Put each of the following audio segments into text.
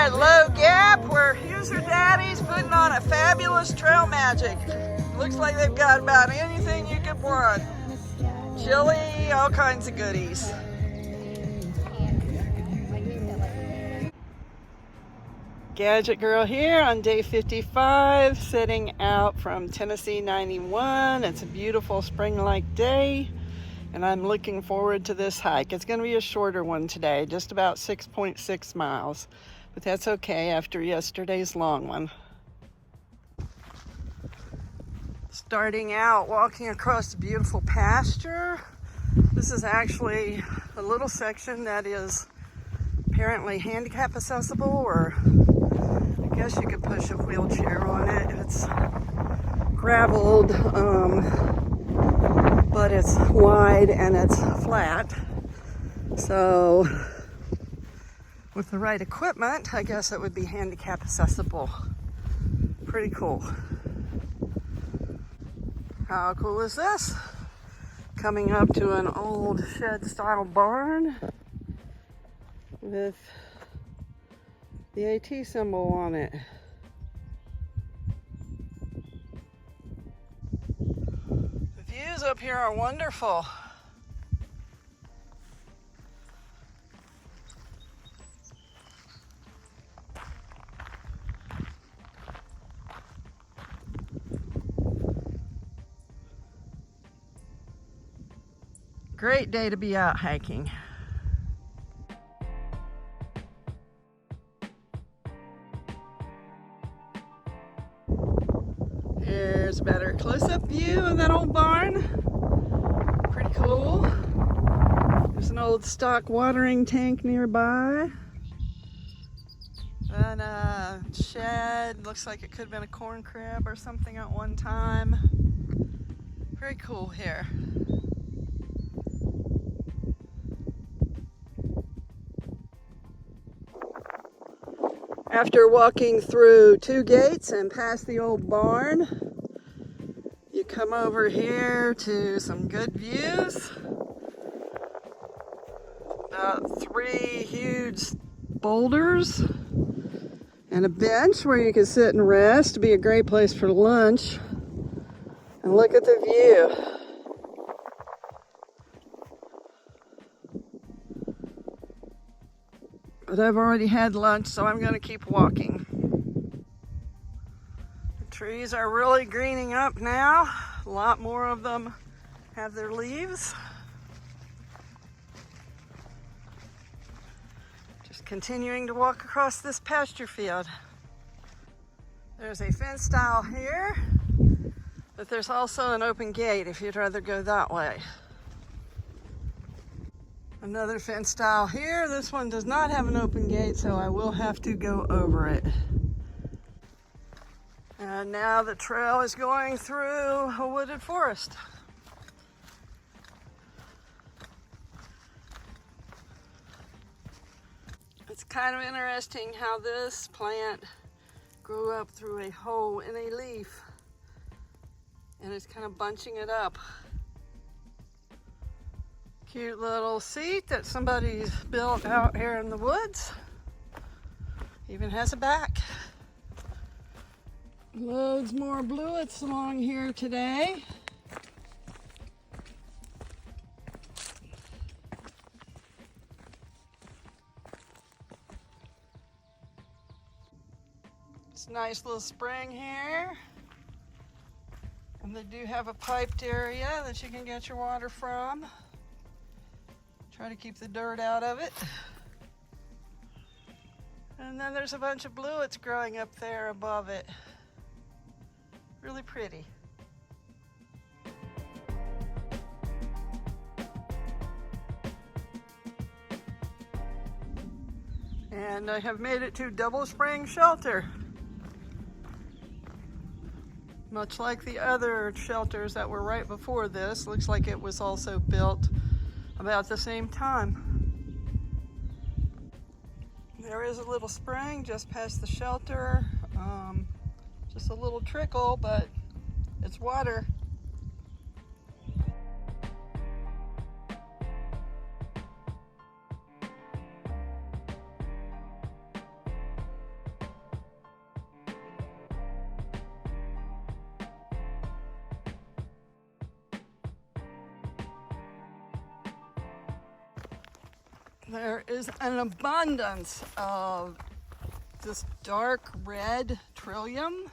at Low Gap where Hoosier Daddy's putting on a fabulous trail magic. Looks like they've got about anything you could want. Chili, all kinds of goodies. Gadget Girl here on day 55, setting out from Tennessee 91. It's a beautiful spring-like day, and I'm looking forward to this hike. It's going to be a shorter one today, just about 6.6 miles, but that's okay after yesterday's long one. Starting out walking across a beautiful pasture. This is actually a little section that is apparently handicap accessible, or I guess you could push a wheelchair on it. It's graveled, but it's wide and it's flat. So with the right equipment, I guess it would be handicap accessible. Pretty cool. How cool is this? Coming up to an old shed-style barn with the AT symbol on it. The views up here are wonderful. Great day to be out hiking. Here's a better close-up view of that old barn. Pretty cool. There's an old stock watering tank nearby. And a shed. Looks like it could have been a corn crib or something at one time. Very cool here. After walking through two gates and past the old barn, you come over here to some good views. About 3 huge boulders and a bench where you can sit and rest. It'd be a great place for lunch. And look at the view. But I've already had lunch, so I'm going to keep walking. The trees are really greening up now. A lot more of them have their leaves. Just continuing to walk across this pasture field. There's a fence stile here, but there's also an open gate if you'd rather go that way. Another fence stile here. This one does not have an open gate, so I will have to go over it. And now the trail is going through a wooded forest. It's kind of interesting how this plant grew up through a hole in a leaf, and it's kind of bunching it up. Cute little seat that somebody's built out here in the woods. Even has a back. Loads more bluets along here today. It's a nice little spring here. And they do have a piped area that you can get your water from. Try to keep the dirt out of it. And then there's a bunch of bluets growing up there above it. Really pretty. And I have made it to Double Spring Shelter. Much like the other shelters that were right before this, looks like it was also built about the same time. There is a little spring just past the shelter. Just a little trickle, but it's water. There is an abundance of this dark red trillium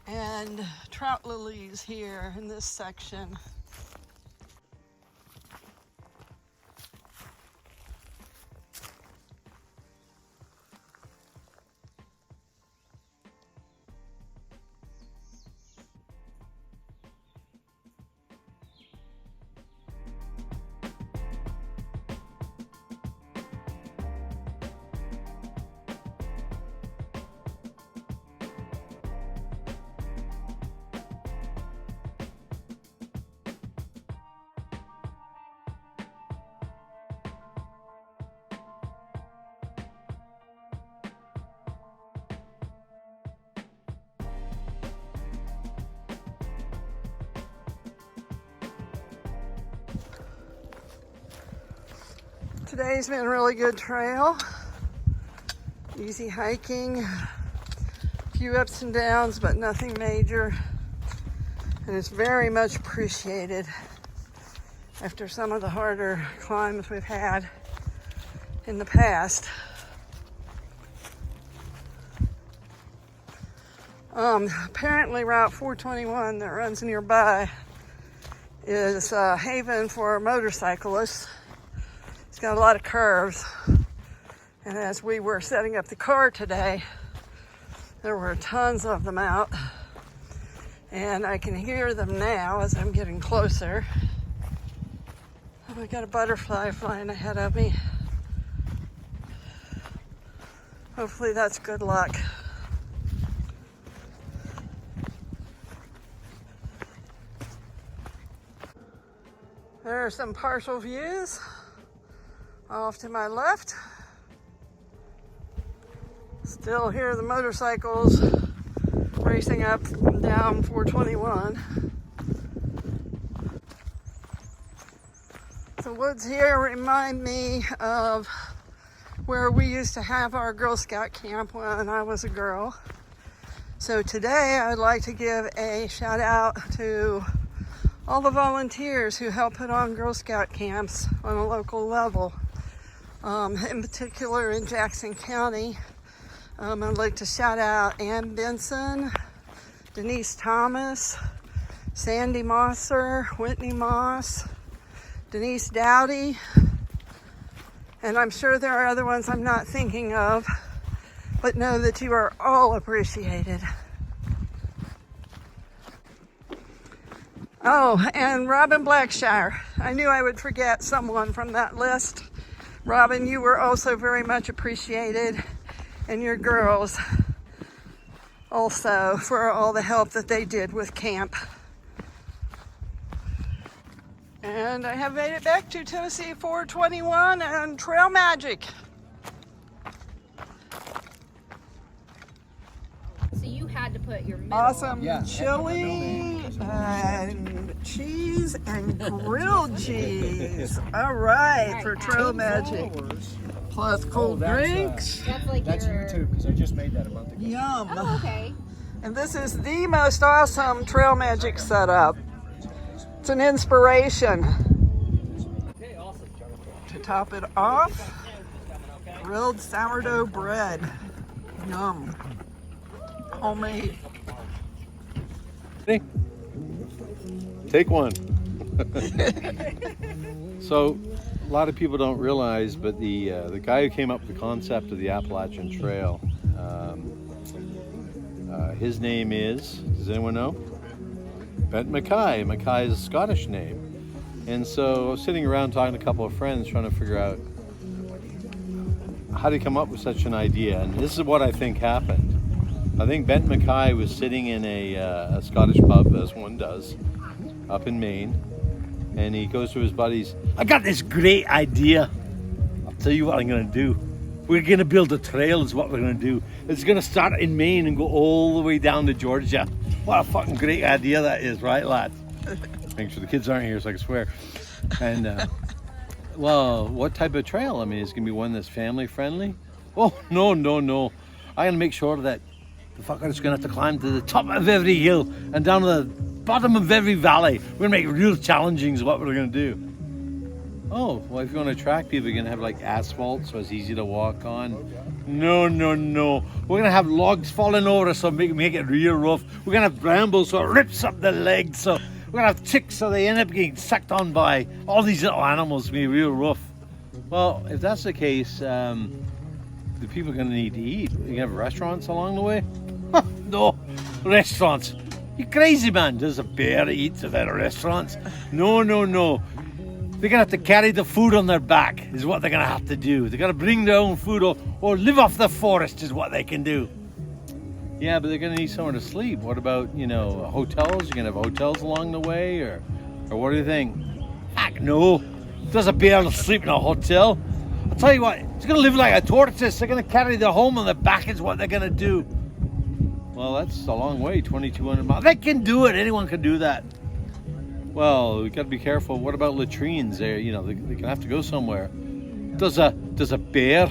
and trout lilies here in this section. Today's been a really good trail. Easy hiking, a few ups and downs, but nothing major. And it's very much appreciated after some of the harder climbs we've had in the past. Apparently Route 421 that runs nearby is a haven for motorcyclists. It's got a lot of curves, and as we were setting up the car today, there were tons of them out, and I can hear them now as I'm getting closer. Oh, I got a butterfly flying ahead of me. Hopefully that's good luck. There are some partial views off to my left. Still hear the motorcycles racing up and down 421. The woods here remind me of where we used to have our Girl Scout camp when I was a girl. So today I'd like to give a shout out to all the volunteers who help put on Girl Scout camps on a local level. In particular in Jackson County, I'd like to shout out Ann Benson, Denise Thomas, Sandy Mosser, Whitney Moss, Denise Dowdy, and I'm sure there are other ones I'm not thinking of, but know that you are all appreciated. Oh, and Robin Blackshire. I knew I would forget someone from that list. Robin, you were also very much appreciated, and your girls also, for all the help that they did with camp. And I have made it back to Tennessee 421 and Trail Magic. So you had to put your middle. Awesome chili and cheese and grilled cheese. All right, for Trail Magic. Plus cold drinks. That's you too, because I just made that a month ago. Yum. Oh, okay. And this is the most awesome Trail Magic setup. It's an inspiration. To top it off, grilled sourdough bread. Yum. Homemade. Take one. So, a lot of people don't realize, but the guy who came up with the concept of the Appalachian Trail, his name is, does anyone know? Bent Mackay. Mackay is a Scottish name. And so I was sitting around talking to a couple of friends trying to figure out how to come up with such an idea. And this is what I think happened. I think Bent Mackay was sitting in a Scottish pub, as one does, up in Maine. And he goes to his buddies, I got this great idea. I'll tell you what I'm going to do. We're going to build a trail is what we're going to do. It's going to start in Maine and go all the way down to Georgia. What a fucking great idea that is, right, lads? Make sure the kids aren't here so I can swear. And, well, what type of trail? I mean, it's going to be one that's family friendly? Oh, no. I'm going to make sure that the fucker's going to have to climb to the top of every hill and down to the bottom of every valley. We're going to make it real challenging is what we're going to do. oh, well, if you want to attract people, you're going to have like asphalt so it's easy to walk on. No, no, no. We're going to have logs falling over so make it real rough. We're going to have brambles so it rips up the legs. So we're going to have ticks so they end up getting sucked on by all these little animals to be real rough. Well, if that's the case, the people are going to need to eat. You can have restaurants along the way? No, restaurants. You crazy, man. Does a bear eat without restaurants? No, no, no. They're going to have to carry the food on their back is what they're going to have to do. They're going to bring their own food or live off the forest is what they can do. Yeah, but they're going to need somewhere to sleep. What about, hotels? You're going to have hotels along the way or what do you think? Heck no. Does a bear sleep in a hotel? I'll tell you what, it's going to live like a tortoise. They're going to carry their home on their back is what they're going to do. Well, that's a long way, 2,200 miles. They can do it. Anyone can do that. Well, we got to be careful. What about latrines? There, they can have to go somewhere. Does a bear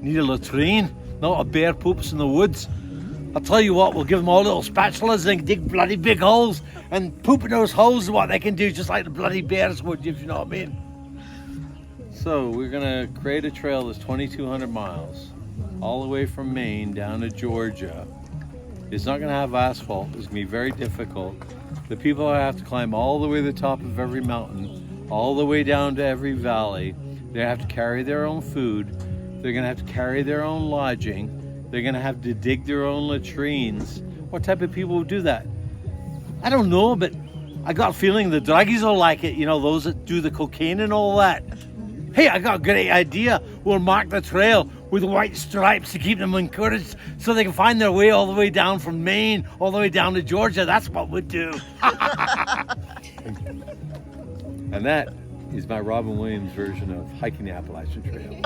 need a latrine? No, a bear poops in the woods. I'll tell you what, we'll give them all little spatulas and dig bloody big holes and poop in those holes is what they can do, just like the bloody bears would, if you know what I mean. So we're gonna create a trail that's 2,200 miles, all the way from Maine down to Georgia. It's not gonna have asphalt. It's gonna be very difficult. The people have to climb all the way to the top of every mountain, all the way down to every valley. They have to carry their own food. They're gonna have to carry their own lodging. They're gonna have to dig their own latrines. What type of people would do that? I don't know, but I got a feeling the druggies will like it. Those that do the cocaine and all that. Hey, I got a great idea. We'll mark the trail with white stripes to keep them encouraged so they can find their way all the way down from Maine, all the way down to Georgia. That's what we'd do. And that is my Robin Williams version of hiking the Appalachian Trail.